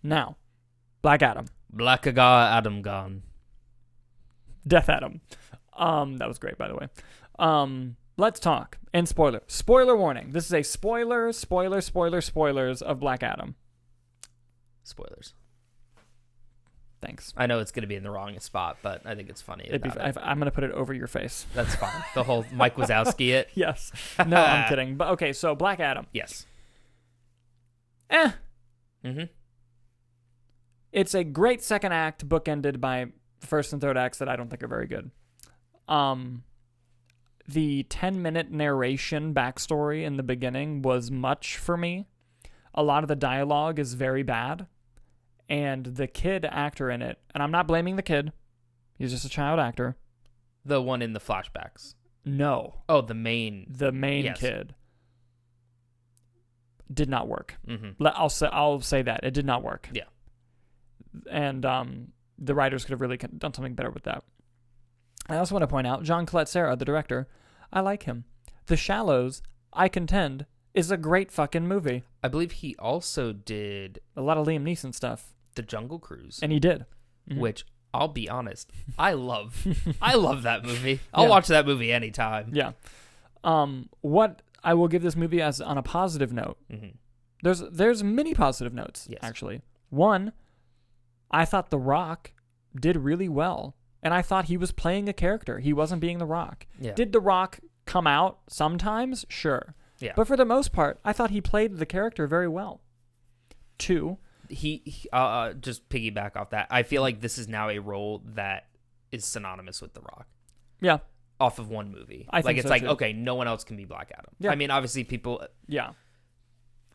Now, Black Adam. Black Adam gone. Death Adam. That was great, by the way. Let's talk. And spoiler warning. This is a spoilers of Black Adam. Spoilers. Thanks. I know it's going to be in the wrong spot, but I think it's funny. I'm going to put it over your face. That's fine. The whole Mike Wazowski it. Yes. No, I'm kidding. But okay, so Black Adam. Yes. Mm-hmm. It's a great second act, bookended by first and third acts that I don't think are very good. The 10-minute narration backstory in the beginning was much for me. A lot of the dialogue is very bad. And the kid actor in it, and I'm not blaming the kid. He's just a child actor. The one in the flashbacks. No. Oh, the main yes. Kid. Did not work. Mm-hmm. I'll say that. It did not work. Yeah. And the writers could have really done something better with that. I also want to point out, John Collette-Serra, the director, I like him. The Shallows, I contend, is a great fucking movie. I believe he also did a lot of Liam Neeson stuff. The Jungle Cruise. And he did. Mm-hmm. Which, I'll be honest, I love. I love that movie. I'll watch that movie anytime. Yeah. What I will give this movie as on a positive note. Mm-hmm. There's many positive notes, actually. One, I thought The Rock did really well. And I thought he was playing a character. He wasn't being The Rock. Yeah. Did The Rock come out sometimes? Sure. Yeah. But for the most part, I thought he played the character very well. Two, he just piggyback off that. I feel like this is now a role that is synonymous with The Rock. Yeah. Off of one movie. I think it's so like, too. Okay, no one else can be Black Adam. Yeah. I mean, obviously people. Yeah.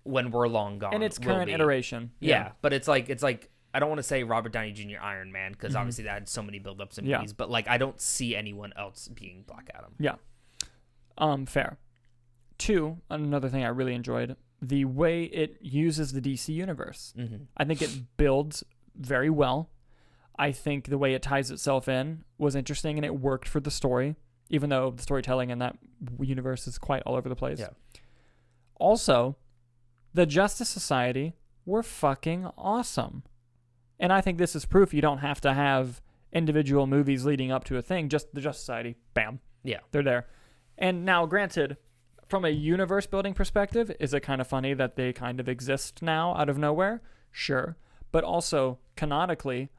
When we're long gone. In its current iteration. Yeah. But it's like I don't want to say Robert Downey Jr. Iron Man because obviously that had so many buildups in movies. But like I don't see anyone else being Black Adam. Yeah. Fair. Two, another thing I really enjoyed, the way it uses the DC universe. Mm-hmm. I think it builds very well. I think the way it ties itself in was interesting and it worked for the story, even though the storytelling in that universe is quite all over the place. Yeah. Also, the Justice Society were fucking awesome. And I think this is proof you don't have to have individual movies leading up to a thing. Just the Justice Society, bam. Yeah. They're there. And now, granted, from a universe building perspective, is it kind of funny that they kind of exist now out of nowhere? Sure. But also, canonically,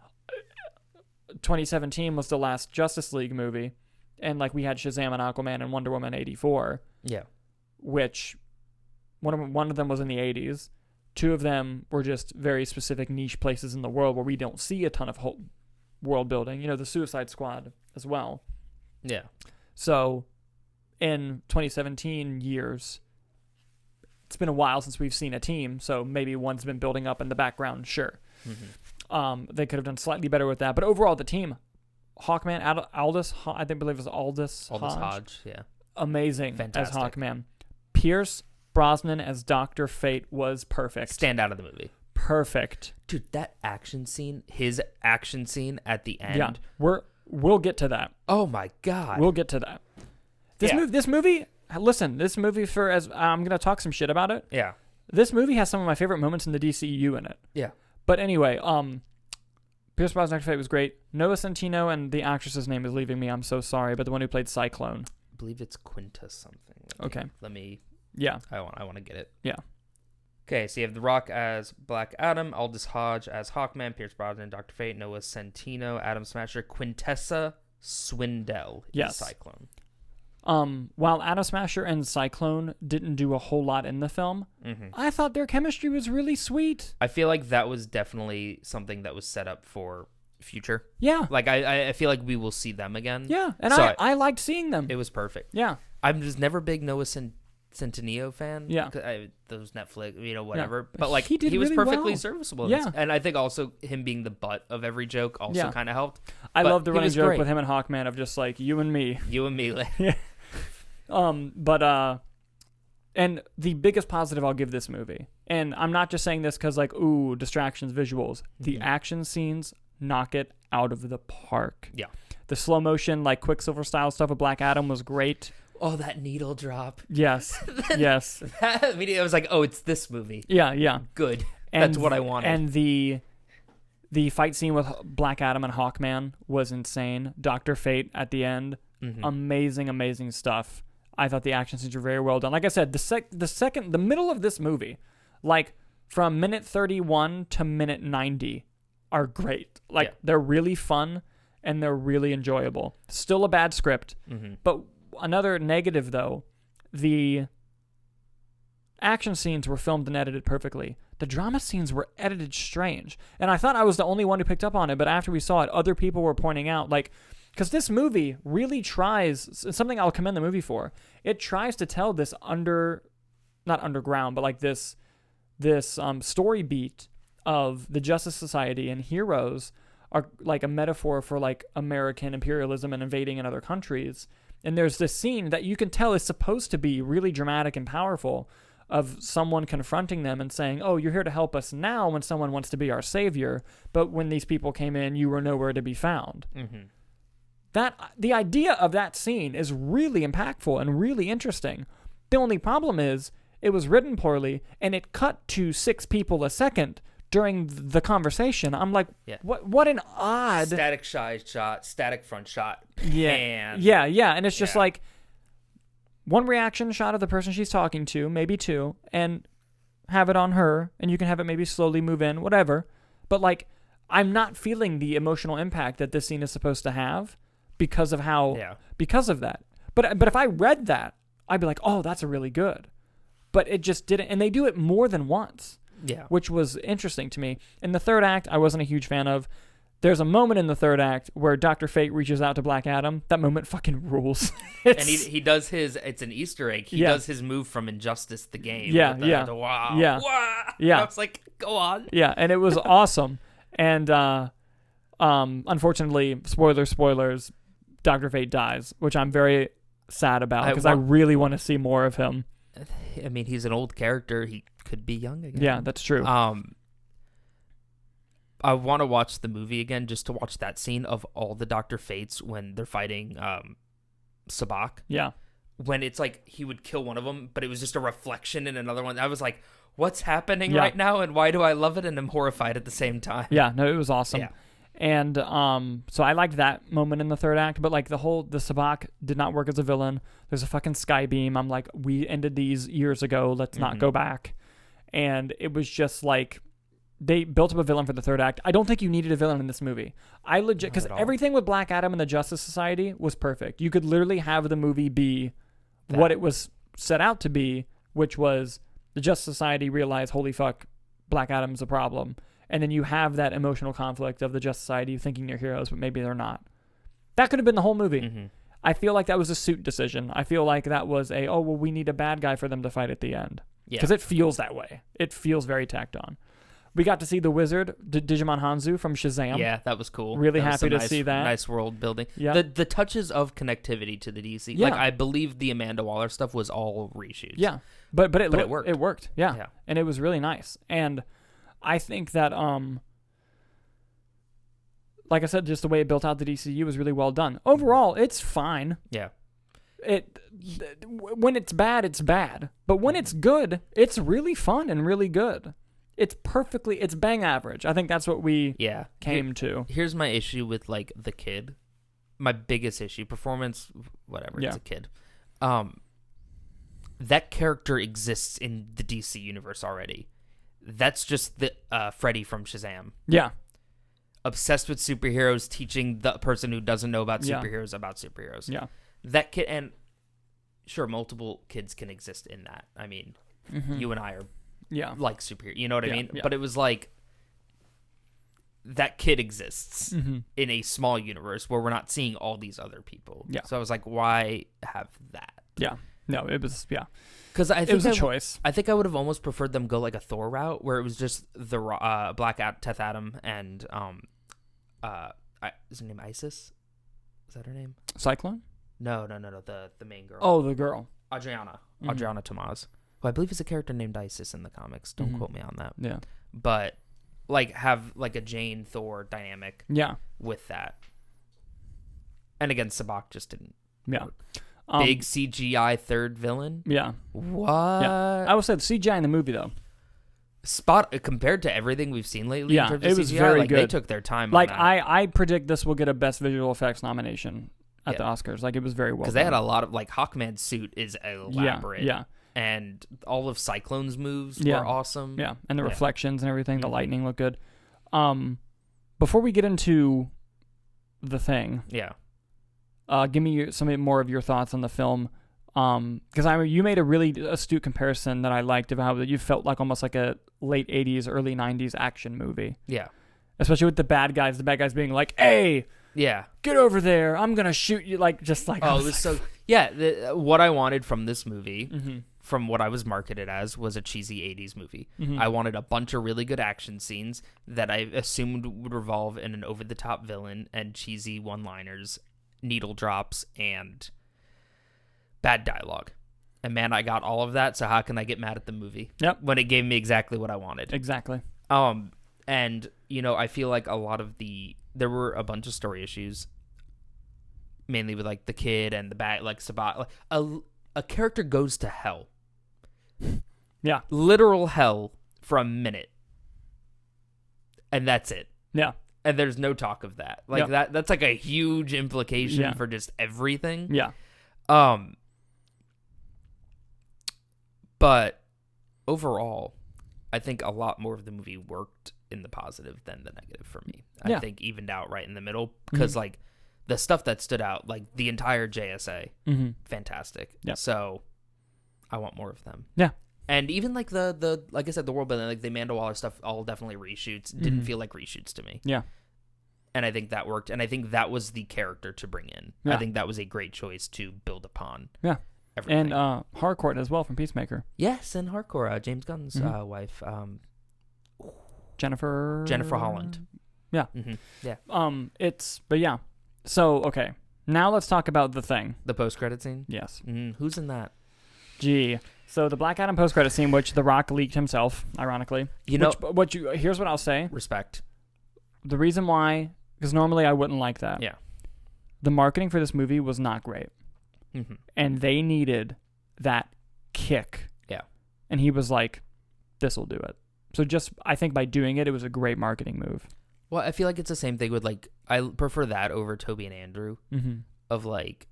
2017 was the last Justice League movie. And like we had Shazam and Aquaman and Wonder Woman 84. Yeah. Which one of them was in the 80s. Two of them were just very specific niche places in the world where we don't see a ton of whole world building. You know, the Suicide Squad as well. Yeah. So in 2017 years, it's been a while since we've seen a team, so maybe one's been building up in the background, sure. Mm-hmm. They could have done slightly better with that, but overall the team, Hawkman, I believe it was Aldous Hodge, yeah. Amazing. Fantastic. As Hawkman. Pierce Brosnan as Dr. Fate was perfect. Stand out of the movie. Perfect. Dude, that action scene, his action scene at the end. Yeah, we'll get to that. Oh my God. We'll get to that. This movie, for as I'm going to talk some shit about it. Yeah. This movie has some of my favorite moments in the DCEU in it. Yeah. But anyway, Pierce Brosnan Dr. Fate was great. Noah Centineo, and the actress's name is leaving me. I'm so sorry, but the one who played Cyclone. I believe it's Quinta something. Let me. Yeah. I want to get it. Yeah. Okay, so you have The Rock as Black Adam, Aldous Hodge as Hawkman, Pierce Brosnan, Dr. Fate, Noah Centineo, Adam Smasher, Quintessa Swindell is Cyclone. While Adam Smasher and Cyclone didn't do a whole lot in the film, I thought their chemistry was really sweet. I feel like that was definitely something that was set up for future. Yeah. Like, I feel like we will see them again. Yeah, and so I liked seeing them. It was perfect. Yeah. I'm just never a big Noah Centineo fan. Yeah. Those Netflix, whatever. Yeah. But, like, he was really perfectly well. serviceable. Yeah. And I think also him being the butt of every joke also kind of helped. I love the running joke with him and Hawkman of just, like, you and me. You and me. Yeah. And the biggest positive I'll give this movie, and I'm not just saying this because, like, ooh, distractions, visuals. The action scenes knock it out of the park. Yeah. The slow motion, like, Quicksilver style stuff with Black Adam was great. Oh, that needle drop. Yes. Yes. That video, I was like, oh, it's this movie. Yeah, yeah. Good. That's what I wanted. And the fight scene with Black Adam and Hawkman was insane. Dr. Fate at the end, amazing stuff. I thought the action scenes were very well done. Like I said, the middle of this movie, like from minute 31 to minute 90, are great. Like they're really fun and they're really enjoyable. Still a bad script, but another negative though, the action scenes were filmed and edited perfectly. The drama scenes were edited strange. And I thought I was the only one who picked up on it, but after we saw it, other people were pointing out, like, because this movie really tries, something I'll commend the movie for, it tries to tell this not underground, but like this story beat of the Justice Society and heroes are like a metaphor for like American imperialism and invading in other countries. And there's this scene that you can tell is supposed to be really dramatic and powerful, of someone confronting them and saying, oh, you're here to help us now when someone wants to be our savior, but when these people came in, you were nowhere to be found. The idea of that scene is really impactful and really interesting. The only problem is it was written poorly and it cut to 6 people a second during the conversation. I'm like, what an odd... Static side shot, static front shot. Yeah, and it's just like... one reaction shot of the person she's talking to, maybe 2, and have it on her, and you can have it maybe slowly move in, whatever. But, like, I'm not feeling the emotional impact that this scene is supposed to have because of because of that. But if I read that, I'd be like, oh, that's really good. But it just didn't, and they do it more than once, which was interesting to me. In the third act, I wasn't a huge fan of. There's a moment in the third act where Dr. Fate reaches out to Black Adam. That moment fucking rules. And he does it's an Easter egg. He does his move from Injustice the game. Wow. I was like, go on. Yeah, and it was awesome. And unfortunately, spoilers, Dr. Fate dies, which I'm very sad about because I really want to see more of him. I mean, he's an old character. He could be young again. Yeah, that's true. I want to watch the movie again just to watch that scene of all the Dr. Fates when they're fighting Sabak. Yeah. When it's like he would kill one of them, but it was just a reflection in another one. I was like, what's happening right now, and why do I love it? And I'm horrified at the same time. Yeah, no, it was awesome. Yeah. And so I liked that moment in the third act, but like the Sabak did not work as a villain. There's a fucking sky beam. I'm like, we ended these years ago. Let's not go back. And it was just like... they built up a villain for the third act. I don't think you needed a villain in this movie. Because everything with Black Adam and the Justice Society was perfect. You could literally have the movie be what it was set out to be, which was the Justice Society realized, holy fuck, Black Adam's a problem. And then you have that emotional conflict of the Justice Society thinking they're heroes, but maybe they're not. That could have been the whole movie. I feel like that was a suit decision. I feel like that was we need a bad guy for them to fight at the end. Because it feels that way. It feels very tacked on. We got to see the wizard, Digimon Hanzo from Shazam. Yeah, that was cool. Really happy to see that. Nice world building. Yeah. The touches of connectivity to the DC. Yeah. Like, I believe the Amanda Waller stuff was all reshoots. Yeah, but it worked. It worked. Yeah, and it was really nice. And I think that, like I said, just the way it built out the DCU was really well done. Overall, it's fine. Yeah. When it's bad, it's bad. But when it's good, it's really fun and really good. It's bang average. I think that's what we came to. Here's my issue with, like, the kid. My biggest issue. Performance, whatever. It's a kid. That character exists in the DC universe already. That's just the Freddy from Shazam. Yeah. Obsessed with superheroes, teaching the person who doesn't know about superheroes about superheroes. Yeah. That kid, and sure, multiple kids can exist in that. I mean, you and I are like superhero, you know what I mean? Yeah. But it was like that kid exists in a small universe where we're not seeing all these other people. Yeah. So I was like, why have that? Yeah. No, it was because I think it was a choice. I think I would have almost preferred them go like a Thor route where it was just the Teth Adam and is her name Isis? Is that her name? Cyclone? No. The main girl. Oh, the girl. Adriana Tomaz. Who I believe is a character named Isis in the comics. Don't quote me on that. Yeah. But like have like a Jane Thor dynamic. Yeah. With that. And again, Sabak just didn't. Yeah. Big CGI third villain. Yeah. What? Yeah. I will say the CGI in the movie though. compared to everything we've seen lately. Yeah, in terms of it was CGI, very like, good. They took their time. Like on that. I predict this will get a Best Visual Effects nomination at the Oscars. Like it was very well because they had a lot of like Hawkman's suit is elaborate. Yeah. And all of Cyclone's moves were awesome. Yeah, and the reflections and everything, the lightning looked good. Before we get into the thing, give me some more of your thoughts on the film. Because you made a really astute comparison that I liked of how you felt like almost like a late 80s, early 90s action movie. Yeah. Especially with the bad guys being like, hey, get over there. I'm going to shoot you. Like, just like, oh, it was so, what I wanted from this movie, from what I was marketed as, was a cheesy 80s movie. I wanted a bunch of really good action scenes that I assumed would revolve in an over-the-top villain and cheesy one-liners, needle drops, and bad dialogue. And man, I got all of that, so how can I get mad at the movie? Yep. When it gave me exactly what I wanted. Exactly. And, I feel like there were a bunch of story issues, mainly with, like, the kid and the bad, like, Sabat. Like, a character goes to hell. Yeah. Literal hell for a minute. And that's it. Yeah. And there's no talk of that. Like, that's like a huge implication for just everything. Yeah. But overall, I think a lot more of the movie worked in the positive than the negative for me. I think evened out right in the middle because like the stuff that stood out, like the entire JSA, fantastic. Yeah. So I want more of them. Yeah. And even like the like I said, the world building, like the Amanda Waller stuff, all definitely reshoots. Didn't feel like reshoots to me. Yeah. And I think that worked. And I think that was the character to bring in. Yeah. I think that was a great choice to build upon. Yeah. Everything. And Harcourt as well from Peacemaker. Yes, and Harcourt, James Gunn's wife, Jennifer Holland. Yeah, yeah. But yeah. So okay, now let's talk about the thing. The post-credit scene. Yes. Who's in that? Gee. So the Black Adam post-credit scene, which The Rock leaked himself, ironically. Here's what I'll say. Respect. The reason why, because normally I wouldn't like that. Yeah. The marketing for this movie was not great. And they needed that kick. Yeah. And he was like, this will do it. So I think by doing it, it was a great marketing move. Well, I feel like it's the same thing with like, I prefer that over Toby and Andrew. Of like,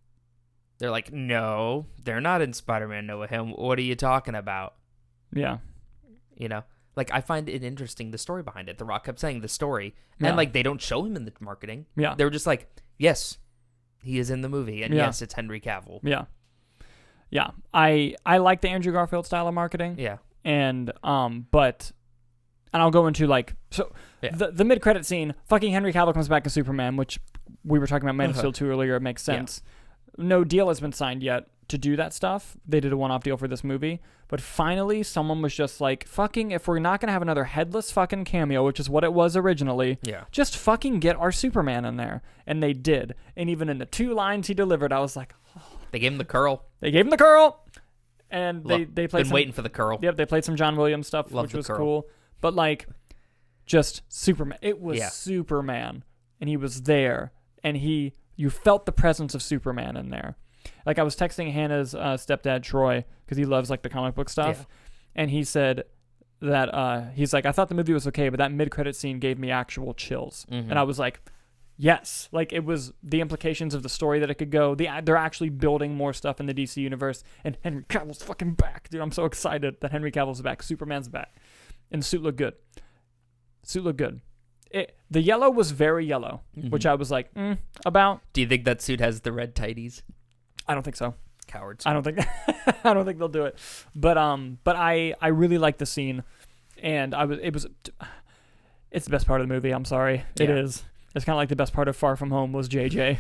they're like, no, they're not in Spider-Man No Way Home. What are you talking about? Yeah. Like I find it interesting, the story behind it. The Rock kept saying the story. And like, they don't show him in the marketing. Yeah. They were just like, yes, he is in the movie, and yes, it's Henry Cavill. Yeah, yeah. I like the Andrew Garfield style of marketing. Yeah, and but I'll go into like the mid credit scene. Fucking Henry Cavill comes back as Superman, which we were talking about Man of Steel 2 earlier. It makes sense. Yeah. No deal has been signed yet to do that stuff. They did a one-off deal for this movie, but finally someone was just like, fucking, if we're not gonna have another headless fucking cameo, which is what it was originally, just fucking get our Superman in there. And they did. And even in the 2 lines he delivered, I was like, oh. They gave him the curl. And they played been waiting for the curl. Yep, they played some John Williams stuff, which was cool. But like, just Superman. It was Superman, and he was there, and you felt the presence of Superman in there. Like, I was texting Hannah's stepdad, Troy, because he loves, like, the comic book stuff. Yeah. And he said that, he's like, I thought the movie was okay, but that mid-credit scene gave me actual chills. And I was like, yes. Like, it was the implications of the story that it could go. They're actually building more stuff in the DC universe. And Henry Cavill's fucking back. Dude, I'm so excited that Henry Cavill's back. Superman's back. And the suit looked good. The yellow was very yellow, which I was like, about. Do you think that suit has the red tighties? I don't think so. Cowards. I don't think they'll do it. But I really liked the scene, and it's the best part of the movie. I'm sorry. Yeah. It is. It's kind of like the best part of Far From Home was JJ.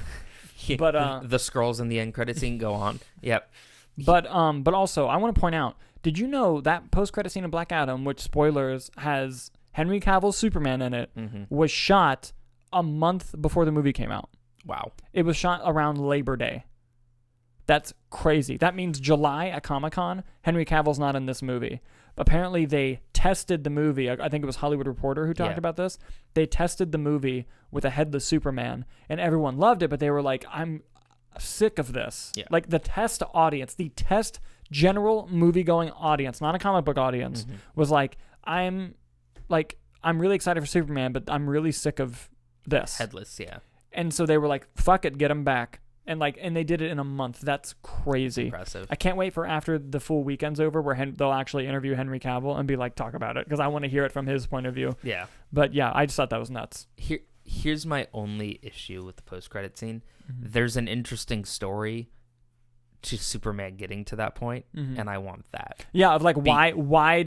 Yeah, but the scrolls in the end credit scene go on. Yep. But also I want to point out, did you know that post credit scene of Black Adam, which spoilers has Henry Cavill's Superman in it, was shot a month before the movie came out. Wow. It was shot around Labor Day. That's crazy. That means July at Comic-Con, Henry Cavill's not in this movie. Apparently they tested the movie. I think it was Hollywood Reporter who talked about this. They tested the movie with a headless Superman, and everyone loved it, but they were like, I'm sick of this. Yeah. Like, the test audience, the test general movie-going audience, not a comic book audience, was like, I'm really excited for Superman, but I'm really sick of this. Headless, yeah. And so they were like, fuck it, get him back. And they did it in a month. That's crazy. Impressive. I can't wait for after the full weekend's over where they'll actually interview Henry Cavill and be like, talk about it, because I want to hear it from his point of view. Yeah. But yeah, I just thought that was nuts. Here's my only issue with the post-credit scene. Mm-hmm. There's an interesting story to Superman getting to that point, and I want that. Yeah, of like what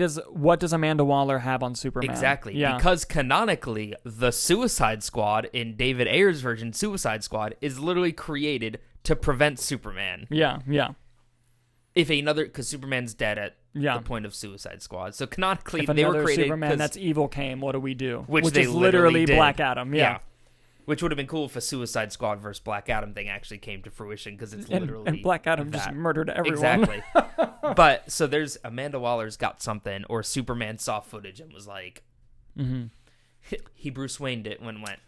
does Amanda Waller have on Superman? Exactly. Yeah. Because canonically, the Suicide Squad in David Ayer's version, Suicide Squad, is literally created to prevent Superman. Yeah, yeah. Because Superman's dead at the point of Suicide Squad. So canonically, if they were created Superman that's evil came, what do we do? Which is literally did. Black Adam. Yeah. Which would have been cool if a Suicide Squad versus Black Adam thing actually came to fruition, because it's literally and Black Adam just murdered everyone. Exactly. But so there's Amanda Waller's got something, or Superman saw footage and was like, he Bruce Wayne'd it when went.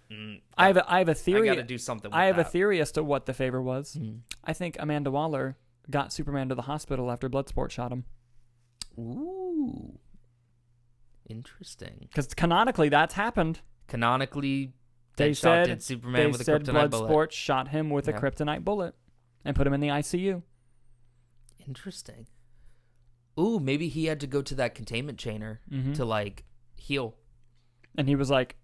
I have a theory. I got to do something. I have a theory as to what the favor was. I think Amanda Waller got Superman to the hospital after Bloodsport shot him. Ooh, interesting. Because canonically, that's happened. Canonically. They said Superman with a kryptonite bullet. Bloodsport shot him with a kryptonite bullet and put him in the ICU. Interesting. Ooh, maybe he had to go to that containment chamber to like heal. And he was like,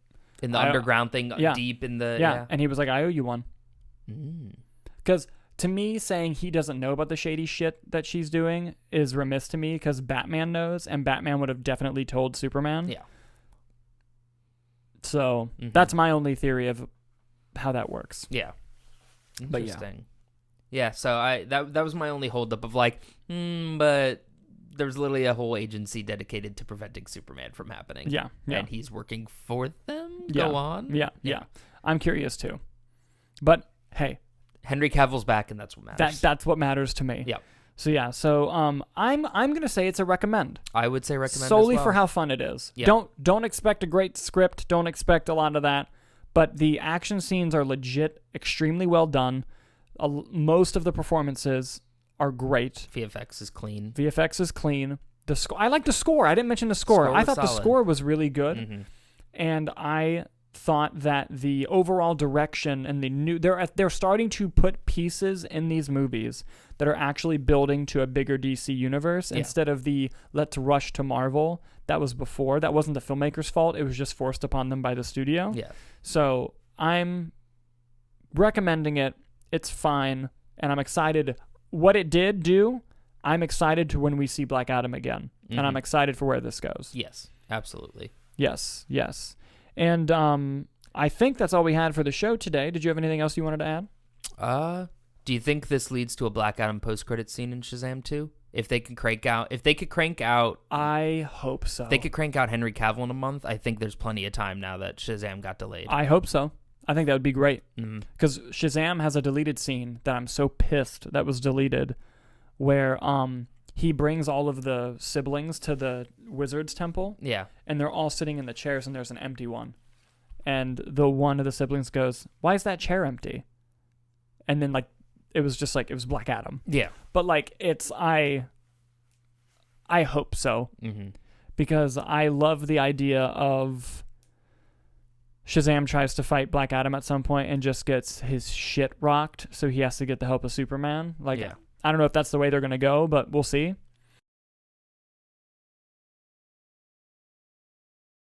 in the underground thing, deep in the And he was like, I owe you one. Because to me, saying he doesn't know about the shady shit that she's doing is remiss to me, because Batman knows, and Batman would have definitely told Superman. Yeah. So that's my only theory of how that works. Yeah. Interesting. Yeah, so that was my only holdup of like, but there's literally a whole agency dedicated to preventing Superman from happening. Yeah. And he's working for them? Yeah. Go on? Yeah. I'm curious too. But hey. Henry Cavill's back, and that's what matters. That's what matters to me. Yeah. So I'm gonna say it's a recommend. I would say recommend solely as well. for how fun it is. Yeah. Don't expect a great script. Don't expect a lot of that. But the action scenes are legit, extremely well done. Most of the performances are great. VFX is clean. The score. I like the score. I didn't mention the score. I thought the score was really good, and I thought that the overall direction and they're starting to put pieces in these movies that are actually building to a bigger DC universe instead of the let's rush to Marvel that was before. That wasn't the filmmaker's fault. It was just forced upon them by the studio. Yeah. So I'm recommending it. It's fine, and I'm excited. What it did do, I'm excited to when we see Black Adam again, and I'm excited for where this goes. Yes, absolutely. Yes. And I think that's all we had for the show today. Did you have anything else you wanted to add? Do you think this leads to a Black Adam post-credit scene in Shazam 2? If they could crank out, I hope so. If they could crank out Henry Cavill in a month, I think there's plenty of time now that Shazam got delayed. I hope so. I think that would be great. Because Shazam has a deleted scene that I'm so pissed that was deleted, where he brings all of the siblings to the wizard's temple. Yeah. And they're all sitting in the chairs, and there's an empty one. And the one of the siblings goes, "Why is that chair empty?" And then it was Black Adam. Yeah. But I hope so. Because I love the idea of Shazam tries to fight Black Adam at some point and just gets his shit rocked, so he has to get the help of Superman. I don't know if that's the way they're going to go, but we'll see.